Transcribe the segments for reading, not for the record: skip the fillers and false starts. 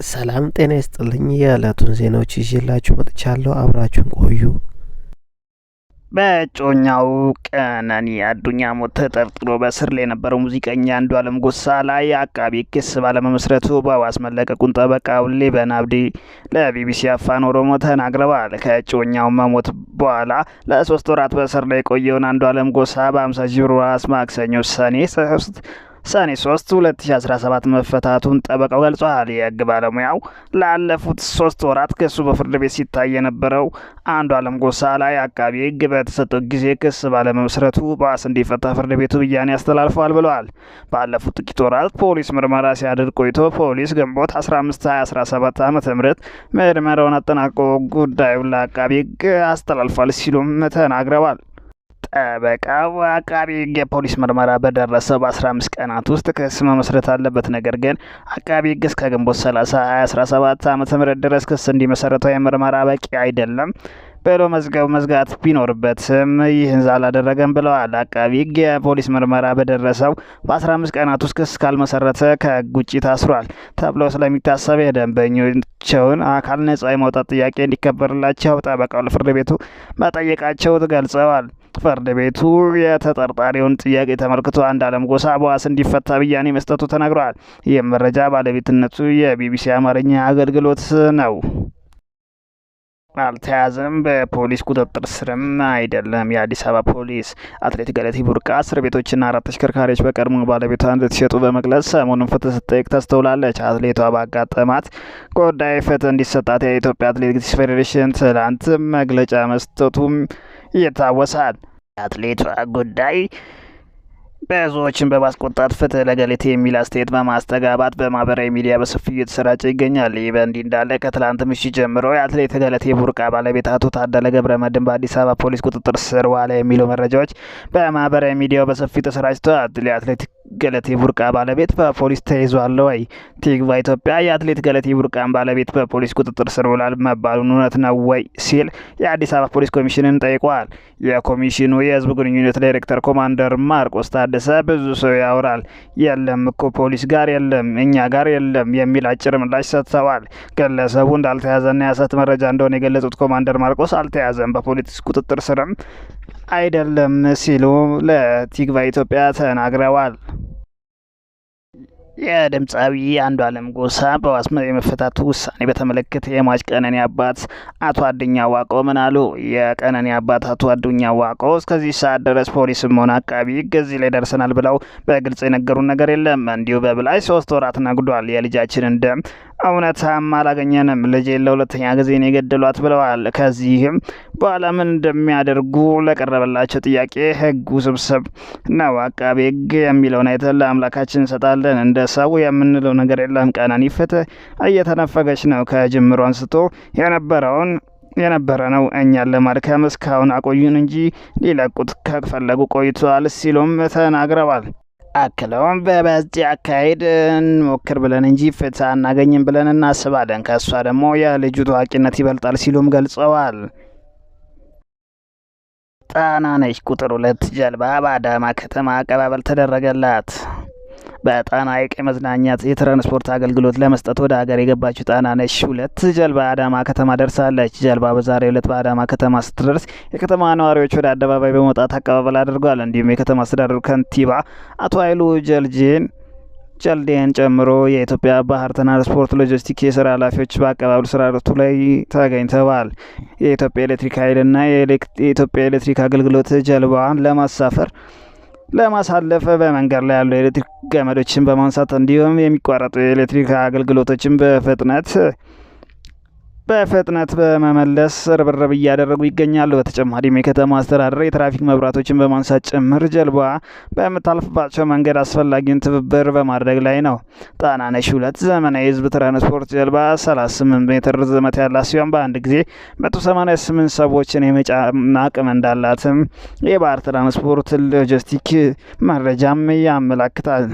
ሰላም ጤና ይስጥልኝ። የዕለቱን ዜናዎች ይዤላችሁ መጥቻለሁ። አብራችሁን ቆዩ። በእጮኛው ቀነኒ አዱኛ ሞት ተጠርጥሮ በእስር ላይ የነበረው ሙዚቀኛ አንዱዓለም ጎሳ ላይ አቃቤ ክስ ባለመመስረቱ በዋስ መለቀቁን ጠበቃው ሊበን አብዲ ለቢቢሲ አፋን ኦሮሞ ተናግረዋል። ከእጮኛው መሞት በኋላ ለ3 ወራት በእስር ላይ የቆየውን አንዱዓለም ጎሳ በ50 ሺህ ብር ዋስ ማክሰኞ ሰኔ 3 2017 መፈታቱን ጠበቃው ገልጿል። የህግ ባለሙያው ላለፉት 3 ወራት ክሱ በፍርድ ቤት ሲታይ የነበረው አንዱዓለም ጎሳ ላይ አቃቤ ህግ በተሰጠው ጊዜ ክስ ባለመመስረቱ በዋስ እንዲፈታ ፍርድ ቤቱ ብያኔ አስተላልፏል ብለዋል። ባለፉት ጥቂት ወራት ፖሊስ ምርመራ ሲያደርግ ቆይቶ ፖሊስ ግንቦት 15 2017 ዓ.ም ምርመራውን አጠናቆ ጉዳዩን ለአቃቤ ህግ አስተላልፏል ሲሉም ተናግረዋል። ጠበቃው አቃቤ ህግ የፖሊስ ምርመራ በደረሰው በ15 ቀናት ውስጥ ክስ መመስረት አለበት። ነገር ግን አቃቤ ህግ እስከ ግንቦት 30 2017 ዓ.ም ድረስ ክስ እንዲመሰረተው የምርመራ በቂ አይደለም ብሎ መዝጋት ቢኖርበትም ይህን አላደረገም ብለዋል። አቃቤ ህግ የፖሊስ ምርመራ በደረሰው በ15 ቀናት ውስጥ ክስ ካልመሰረተ ከህግ ውጭ ታስሯል ተብሎ ስለሚታሰብ የደንበኞቻቸውን አካል ነጻ የማውጣት ጥያቄ እንዲከበርላቸው ጠበቃው ለፍርድ ቤቱ መጠየቃቸው ገልጸዋል። ፍርድ ቤቱ የተጠርጣሪውን ጥያቄ ተመልክቶ አንዱዓለም ጎሳ በዋስ እንዲፈታ ብያኔ መስጠቱ ተናግሯል። ይህም መረጃ ባለቤትነቱ የቢቢሲ አማርኛ አገልግሎት ነው። አልተያዘም፣ በፖሊስ ቁጥጥር ስርም አይደለም። የአዲስ አበባ ፖሊስ አትሌት ገለቴ ቡርቃ እስር ቤቶችና 4 ተሽከርካሪዎች በቀድሞ ባለቤቷ እንድትሸጡ በመግለጽ ሰሞኑን ፍትህ ስትጠይቅ ተስተውላለች። አትሌቷ ባጋጠማት ጉዳይ ፍትህ እንዲሰጣት የኢትዮጵያ አትሌቲክስ ፌዴሬሽን ትላንት መግለጫ መስጠቱም ይታወሳል። የአትሌቷ ጉዳይ ብዙዎችን በማስቆጣት ፍትህ ለገለቴ የሚል አስተያየት በማስተጋባት በማህበራዊ ሚዲያ በሰፊው እየተሰራጨ ይገኛል። ይህ በእንዲህ እንዳለ ከትላንት ምሽት ጀምሮ የአትሌት ገለቴ ቡርቃ ባለቤት አቶ ታደለ ገብረመድህን በአዲስ አበባ ፖሊስ ቁጥጥር ስር ዋለ የሚሉ መረጃዎች በማህበራዊ ሚዲያው በሰፊው ተሰራጭተዋል። የአትሌት ገለቴ ቡርቃ ባለቤት በፖሊስ ተይዟል ወይ? ቲግቫ ኢትዮጵያ የአትሌት ገለቴ ቡርቃን ባለቤት በፖሊስ ቁጥጥር ስር ውሏል መባሉን እውነት ነው ወይ ሲል የአዲስ አበባ ፖሊስ ኮሚሽንን ጠይቋል። የኮሚሽኑ የህዝብ ግንኙነት ዳይሬክተር ኮማንደር ማርቆስ ታደሰ ብዙ ሰው ያወራል፣ የለም እኮ ፖሊስ ጋር የለም፣ እኛ ጋር የለም የሚል አጭር ምላሽ ሰጥተዋል። ግለሰቡ እንዳልተያዘና የሐሰት መረጃ እንደሆነ የገለጹት ኮማንደር ማርቆስ አልተያዘም፣ በፖሊስ ቁጥጥር ስርም አይደለም ሲሉ ለቲግቫ ኢትዮጵያ ተናግረዋል። የድምፃዊ አንዱዓለም ጎሳ በዋስ የመፈታቱ ውሳኔ በተመለከተ የሟች ቀነኒ አባት አቶ አዱኛ ዋቆ ምን አሉ? የቀነኒ አባት አቶ አዱኛ ዋቆ እስከዚህ ሰዓት ድረስ ፖሊስም ሆነ አቃቢ ህግ እዚህ ላይ ደርሰናል ብለው በግልጽ የነገሩን ነገር የለም። እንዲሁ በብላይ 3 ወራት ነግዷል። የልጃችንን ደም እውነታም አላገኘንም። ልጄ ለሁለተኛ ጊዜ ነው የገደሏት ብለዋል። ከዚህም በኋላ ምን እንደሚያደርጉ ለቀረበላቸው ጥያቄ ህጉ ስብስብ ነው፣ አቃቤ ህግ የሚለውን አይተን ለአምላካችን እንሰጣለን። እንደ ሰው የምንለው ነገር የለም። ቀነኒ ፍትህ እየተነፈገች ነው። ከጅምሮ አንስቶ የነበረ ነው። እኛን ለማድከም እስካሁን አቆዩን እንጂ ሊለቁት ከፈለጉ ቆይተዋል ሲሉም ተናግረዋል። አክለውም በዚህ አካሄድ እንሞክር ብለን እንጂ ፍትህ አናገኝም ብለን እናስባለን። ከእሷ ደግሞ የልጁ ታዋቂነት ይበልጣል ሲሉም ገልጸዋል። ጣናነሽ ቁጥር 2 ጀልባ በአዳማ ከተማ አቀባበል ተደረገላት። በጣና ሐይቅ የመዝናኛ የትራንስፖርት አገልግሎት ለመስጠት ወደ ሀገር የገባችው ጣናነሽ 2 ጀልባ አዳማ ከተማ ደርሳለች። ጀልባ በዛሬው ዕለት በአዳማ ከተማ ስትደርስ የከተማ ነዋሪዎች ወደ አደባባይ በመውጣት አቀባበል አድርጓል። እንዲሁም የከተማ አስተዳደሩ ከንቲባ አቶ ኃይሉ ጀልዴን ጨምሮ የኢትዮጵያ ባህር ትራንስፖርት ሎጂስቲክስ የስራ ኃላፊዎች በአቀባበል ስርዓቱ ላይ ተገኝተዋል። የኢትዮጵያ ኤሌክትሪክ ኃይልና የኢትዮጵያ ኤሌክትሪክ አገልግሎት ጀልባዋን ለማሳለፍ በመንገድ ላይ ያሉ የኤሌክትሪክ ገመዶችን በማንሳት እንዲሁም የሚቋረጡ የኤሌክትሪክ አገልግሎቶችን በፍጥነት በመመለስ ርብርብ እያደረጉ ይገኛሉ። በተጨማሪም የከተማ አስተዳደር የትራፊክ መብራቶችን በማንሳት ጭምር ጀልባዋ በምታልፍባቸው መንገድ አስፈላጊውን ትብብር በማድረግ ላይ ነው። ጣናነሽ 2 ዘመናዊ የህዝብ ትራንስፖርት ጀልባ 38 ሜትር ርዝመት ያላት ሲሆን በአንድ ጊዜ 188 ሰዎችን የመጫን አቅም እንዳላትም የባህር ትራንስፖርት ሎጂስቲክ መረጃም ያመላክታል።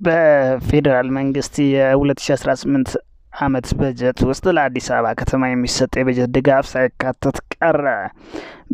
በፌዴራል መንግስት የ2018 ዓመት በጀት ውስጥ ለአዲስ አበባ ከተማ የሚሰጥ የበጀት ድጋፍ ሳይካተት ቀረ።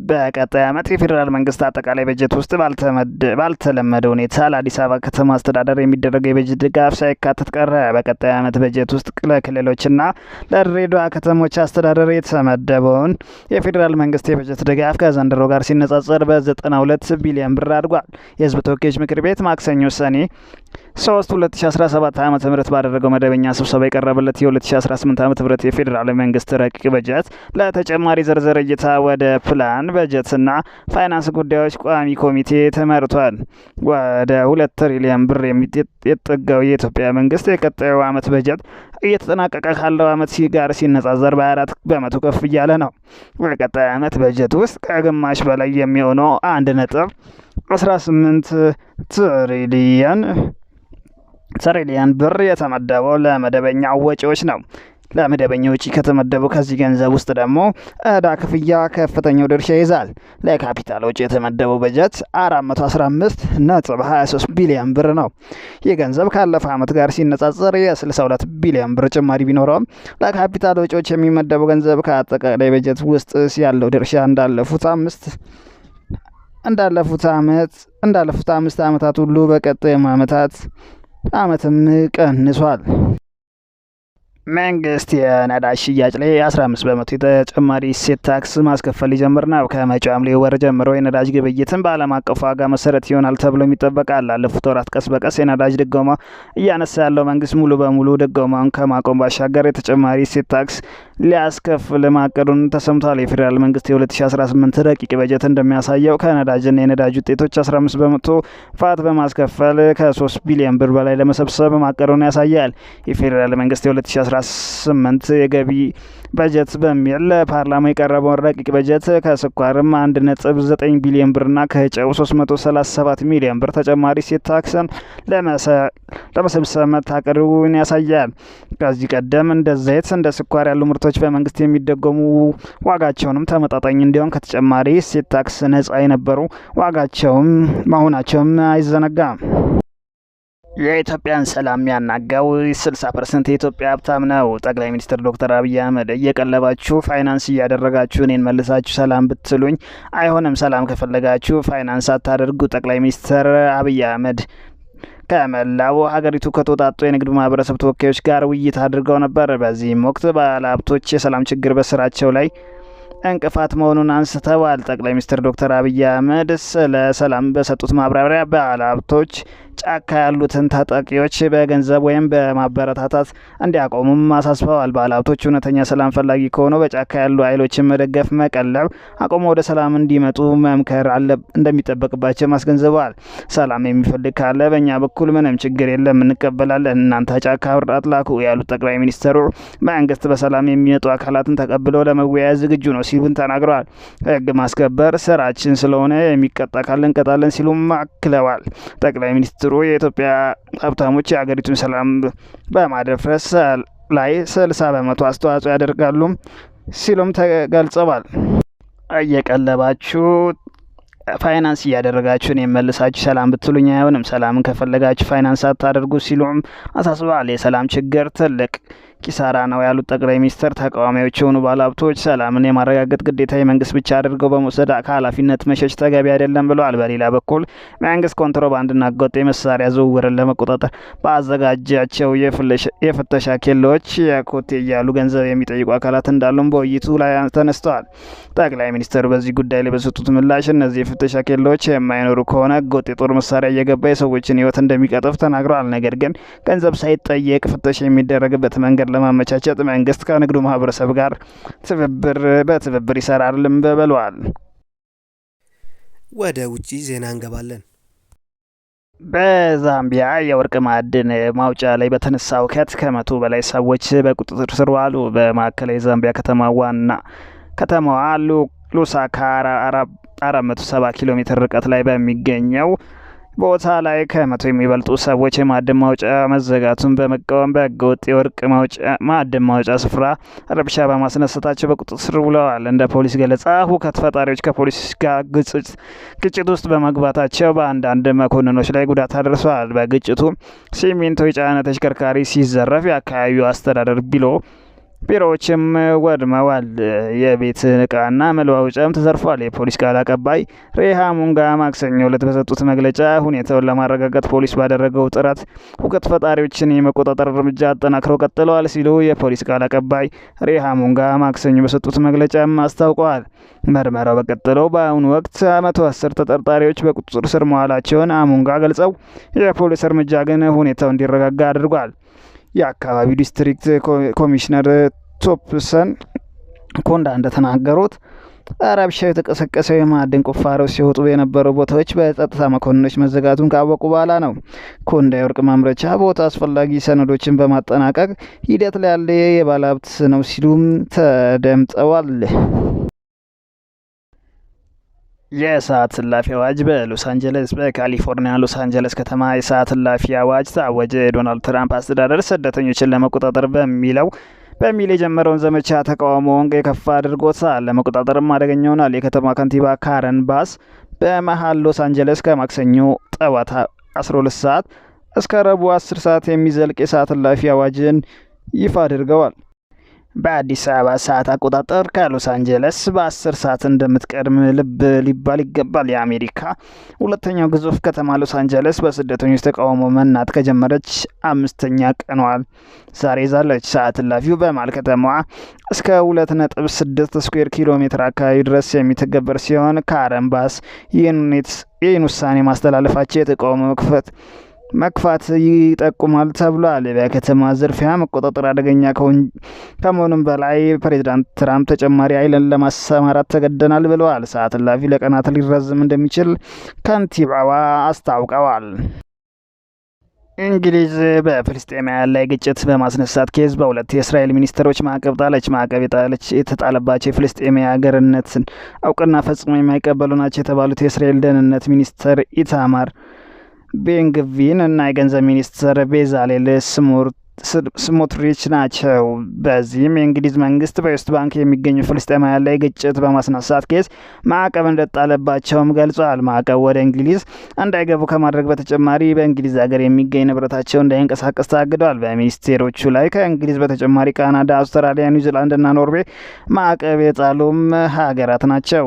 በቀጣይ ዓመት የፌዴራል መንግስት አጠቃላይ በጀት ውስጥ ባልተለመደ ሁኔታ ለአዲስ አበባ ከተማ አስተዳደር የሚደረገው የበጀት ድጋፍ ሳይካተት ቀረ። በቀጣይ ዓመት በጀት ውስጥ ለክልሎችና ለድሬዳዋ ከተሞች አስተዳደር የተመደበውን የፌዴራል መንግስት የበጀት ድጋፍ ከዘንድሮ ጋር ሲነጻጸር በ92 ቢሊዮን ብር አድጓል። የህዝብ ተወካዮች ምክር ቤት ማክሰኞ ሰኔ 3 2017 ዓ.ም ባደረገው መደበኛ ስብሰባ የቀረበለት የ2018 ዓ.ም የፌዴራል መንግስት ረቂቅ በጀት ለተጨማሪ ዝርዝር እይታ ወደ ፕላን በጀትና ፋይናንስ ጉዳዮች ቋሚ ኮሚቴ ተመርቷል። ወደ 2 ትሪሊዮን ብር የሚጠጋው የኢትዮጵያ መንግስት የቀጣዩ ዓመት በጀት እየተጠናቀቀ ካለው ዓመት ጋር ሲነጻጸር በ24 በመቶ ከፍ እያለ ነው። በቀጣይ ዓመት በጀት ውስጥ ከግማሽ በላይ የሚሆነው 1.18 ትሪሊየን ብር የተመደበው ለመደበኛ ወጪዎች ነው። ለመደበኛ ወጪ ከተመደበው ከዚህ ገንዘብ ውስጥ ደግሞ ዕዳ ክፍያ ከፍተኛው ድርሻ ይዛል። ለካፒታል ወጪ የተመደበው በጀት 415.23 ቢሊዮን ብር ነው። ይህ ገንዘብ ካለፈው ዓመት ጋር ሲነጻጸር የ62 ቢሊዮን ብር ጭማሪ ቢኖረውም ለካፒታል ወጪዎች የሚመደበው ገንዘብ ከአጠቃላይ በጀት ውስጥ ያለው ድርሻ እንዳለፉት 5 ዓመታት ሁሉ በቀጣዩ ዓመትም ቀንሷል። መንግስት የነዳጅ ሽያጭ ላይ 15 በመቶ የተጨማሪ እሴት ታክስ ማስከፈል ሊጀምር ነው። ከመጪው ሐምሌ ወር ጀምሮ የነዳጅ ግብይትን በዓለም አቀፍ ዋጋ መሰረት ይሆናል ተብሎ ይጠበቃል። ላለፉት ወራት ቀስ በቀስ የነዳጅ ድጎማ እያነሳ ያለው መንግስት ሙሉ በሙሉ ድጎማውን ከማቆም ባሻገር የተጨማሪ እሴት ታክስ ሊያስከፍል ማቀዱን ተሰምቷል። የፌዴራል መንግስት የ2018 ረቂቅ በጀት እንደሚያሳየው ከነዳጅና የነዳጅ ውጤቶች 15 በመቶ ቫት በማስከፈል ከ3 ቢሊዮን ብር በላይ ለመሰብሰብ ማቀዱን ያሳያል። የፌዴራል መንግስት የ2018 የገቢ በጀት በሚል ለፓርላማ የቀረበውን ረቂቅ በጀት ከስኳርም 1.9 ቢሊዮን ብርና ከጨው 337 ሚሊዮን ብር ተጨማሪ እሴት ታክስን ለመሰብሰብ መታቀዱን ያሳያል። ከዚህ ቀደም እንደ ዘይት፣ እንደ ስኳር ያሉ ምርቶች በመንግስት የሚደጎሙ ዋጋቸውንም ተመጣጣኝ እንዲሆን ከተጨማሪ እሴት ታክስ ነጻ የነበሩ ዋጋቸውም መሆናቸውም አይዘነጋም። የኢትዮጵያን ሰላም ያናጋው 60% የኢትዮጵያ ሀብታም ነው። ጠቅላይ ሚኒስትር ዶክተር አብይ አህመድ እየቀለባችሁ ፋይናንስ እያደረጋችሁ እኔን መልሳችሁ ሰላም ብትሉኝ አይሆንም። ሰላም ከፈለጋችሁ ፋይናንስ አታደርጉ። ጠቅላይ ሚኒስትር አብይ አህመድ ከመላው ሀገሪቱ ከተውጣጡ የንግድ ማህበረሰብ ተወካዮች ጋር ውይይት አድርገው ነበር። በዚህም ወቅት ባለሀብቶች የሰላም ችግር በስራቸው ላይ እንቅፋት መሆኑን አንስተዋል። ጠቅላይ ሚኒስትር ዶክተር አብይ አህመድ ስለ ሰላም በሰጡት ማብራሪያ ባለሀብቶች ጫካ ያሉትን ታጣቂዎች በገንዘብ ወይም በማበረታታት እንዲያቆሙም አሳስበዋል። ባለሀብቶች እውነተኛ ሰላም ፈላጊ ከሆኑ በጫካ ያሉ ኃይሎችን መደገፍ፣ መቀለብ አቆሞ ወደ ሰላም እንዲመጡ መምከር እንደሚጠበቅባቸው አስገንዝበዋል። ሰላም የሚፈልግ ካለ በእኛ በኩል ምንም ችግር የለም፣ እንቀበላለን። እናንተ ጫካ አትላኩ ያሉት ጠቅላይ ሚኒስትሩ መንግስት በሰላም የሚመጡ አካላትን ተቀብለው ለመወያየት ዝግጁ ነው ሲሉን ተናግረዋል። ህግ ማስከበር ስራችን ስለሆነ የሚቀጣ ካለ እንቀጣለን ሲሉም አክለዋል። ጠቅላይ ሚኒስትሩ የኢትዮጵያ ሀብታሞች የሀገሪቱን ሰላም በማደፍረስ ላይ 60 በመቶ አስተዋጽኦ ያደርጋሉ ሲሉም ተገልጸዋል። እየቀለባችሁ ፋይናንስ እያደረጋችሁ እኔን መልሳችሁ ሰላም ብትሉኝ አይሆንም። ሰላምን ከፈለጋችሁ ፋይናንስ አታደርጉ ሲሉም አሳስበዋል። የሰላም ችግር ትልቅ ኪሳራ ነው ያሉት ጠቅላይ ሚኒስትር ተቃዋሚዎች የሆኑ ባለሀብቶች ሰላምን የማረጋገጥ ግዴታ የመንግስት ብቻ አድርገው በመውሰድ ከኃላፊነት መሸሽ ተገቢ አይደለም ብለዋል። በሌላ በኩል መንግስት ኮንትሮባንድና ህገወጥ የመሳሪያ ዝውውርን ለመቆጣጠር በአዘጋጃቸው የፍተሻ ኬላዎች የኮቴ እያሉ ገንዘብ የሚጠይቁ አካላት እንዳሉም በውይይቱ ላይ ተነስተዋል። ጠቅላይ ሚኒስትሩ በዚህ ጉዳይ ላይ በሰጡት ምላሽ እነዚህ የፍተሻ ኬላዎች የማይኖሩ ከሆነ ህገወጥ የጦር መሳሪያ እየገባ የሰዎችን ህይወት እንደሚቀጥፍ ተናግረዋል። ነገር ግን ገንዘብ ሳይጠየቅ ፍተሻ የሚደረግበት መንገድ ለማመቻቸት መንግስት ከንግዱ ማህበረሰብ ጋር በትብብር ይሰራልም ብለዋል። ወደ ውጪ ዜና እንገባለን። በዛምቢያ የወርቅ ማዕድን ማውጫ ላይ በተነሳ ሁከት ከ100 በላይ ሰዎች በቁጥጥር ስር ዋሉ። በማዕከላዊ ዛምቢያ ከተማዋ ሉሳካ 470 ኪሎ ሜትር ርቀት ላይ በሚገኘው ቦታ ላይ ከ100 የሚበልጡ ሰዎች የማዕድን ማውጫ መዘጋቱን በመቃወም በህገወጥ የወርቅ ማዕድን ማውጫ ስፍራ ረብሻ በማስነሳታቸው በቁጥጥር ስር ውለዋል። እንደ ፖሊስ ገለጻ ሁከት ፈጣሪዎች ከፖሊስ ጋር ግጭት ውስጥ በመግባታቸው በአንዳንድ መኮንኖች ላይ ጉዳት አድርሰዋል። በግጭቱ ሲሚንቶ የጫነ ተሽከርካሪ ሲዘረፍ የአካባቢው አስተዳደር ቢሮዎችም ወድመዋል። የቤት እቃና መለዋወጫም ተዘርፏል። የፖሊስ ቃል አቀባይ ሬሃ ሙንጋ ማክሰኞ ዕለት በሰጡት መግለጫ ሁኔታውን ለማረጋጋት ፖሊስ ባደረገው ጥረት ሁከት ፈጣሪዎችን የመቆጣጠር እርምጃ አጠናክረው ቀጥለዋል ሲሉ የፖሊስ ቃል አቀባይ ሬሃ ሙንጋ ማክሰኞ በሰጡት መግለጫም አስታውቀዋል። ምርመራው በቀጠለው በአሁኑ ወቅት 110 ተጠርጣሪዎች በቁጥጥር ስር መዋላቸውን አሙንጋ ገልጸው የፖሊስ እርምጃ ግን ሁኔታው እንዲረጋጋ አድርጓል። የአካባቢው ዲስትሪክት ኮሚሽነር ቶፕሰን ኮንዳ እንደተናገሩት ረብሻው የተቀሰቀሰው የማዕድን ቁፋሮ ሲወጡ የነበሩ ቦታዎች በጸጥታ መኮንኖች መዘጋቱን ካወቁ በኋላ ነው። ኮንዳ የወርቅ ማምረቻ ቦታ አስፈላጊ ሰነዶችን በማጠናቀቅ ሂደት ላይ ያለ የባለሀብት ነው ሲሉም ተደምጠዋል። የሰዓት እላፊ አዋጅ በሎስ አንጀለስ በካሊፎርኒያ ሎስ አንጀለስ ከተማ የሰዓት እላፊ አዋጅ ታወጀ። የዶናልድ ትራምፕ አስተዳደር ስደተኞችን ለመቆጣጠር በሚል የጀመረውን ዘመቻ ተቃውሞውን የከፋ አድርጎታል። ለመቆጣጠርም አደገኛ ሆኗል። የከተማ ከንቲባ ካረን ባስ በመሀል ሎስ አንጀለስ ከማክሰኞ ጠዋት 12 ሰዓት እስከ ረቡዕ 10 ሰዓት የሚዘልቅ የሰዓት እላፊ አዋጅን ይፋ አድርገዋል። በአዲስ አበባ ሰዓት አቆጣጠር ከሎስ አንጀለስ በ10 ሰዓት እንደምትቀድም ልብ ሊባል ይገባል። የአሜሪካ ሁለተኛው ግዙፍ ከተማ ሎስ አንጀለስ በስደተኞች ተቃውሞ መናት ከጀመረች 5ኛ ቀኗል ዛሬ ይዛለች። ሰዓት እላፊው በመሀል ከተማዋ እስከ 2.6 ስኩዌር ኪሎ ሜትር አካባቢ ድረስ የሚተገበር ሲሆን ካረን ባስ ይህን ውሳኔ ማስተላለፋቸው የተቃውሞ መክፋት ይጠቁማል ተብሏል። በከተማ ዝርፊያ መቆጣጠር አደገኛ ከመሆኑም በላይ ፕሬዚዳንት ትራምፕ ተጨማሪ ኃይልን ለማሰማራት ተገደናል ብለዋል። ሰዓት እላፊ ለቀናት ሊራዘም እንደሚችል ከንቲባዋ አስታውቀዋል። እንግሊዝ በፍልስጤማውያን ላይ ግጭት በማስነሳት ኬዝ በ2 የእስራኤል ሚኒስትሮች ማዕቀብ ጣለች። ማዕቀብ የተጣለባቸው የፍልስጤማውያን ሀገርነትን እውቅና ፈጽሞ የማይቀበሉ ናቸው የተባሉት የእስራኤል ደህንነት ሚኒስትር ኢታማር ቤንግቪን እና የገንዘብ ሚኒስትር ቤዛሌል ስሞትሪች ናቸው። በዚህም የእንግሊዝ መንግስት በዌስት ባንክ የሚገኙ ፍልስጤማውያን ላይ ግጭት በማስነሳት ኬስ ማዕቀብ እንደጣለባቸውም ገልጿል። ማዕቀብ ወደ እንግሊዝ እንዳይገቡ ከማድረግ በተጨማሪ በእንግሊዝ ሀገር የሚገኝ ንብረታቸው እንዳይንቀሳቀስ ታግደዋል። በሚኒስቴሮቹ ላይ ከእንግሊዝ በተጨማሪ ካናዳ፣ አውስትራሊያ፣ ኒውዚላንድ እና ኖርዌይ ማዕቀብ የጣሉም ሀገራት ናቸው።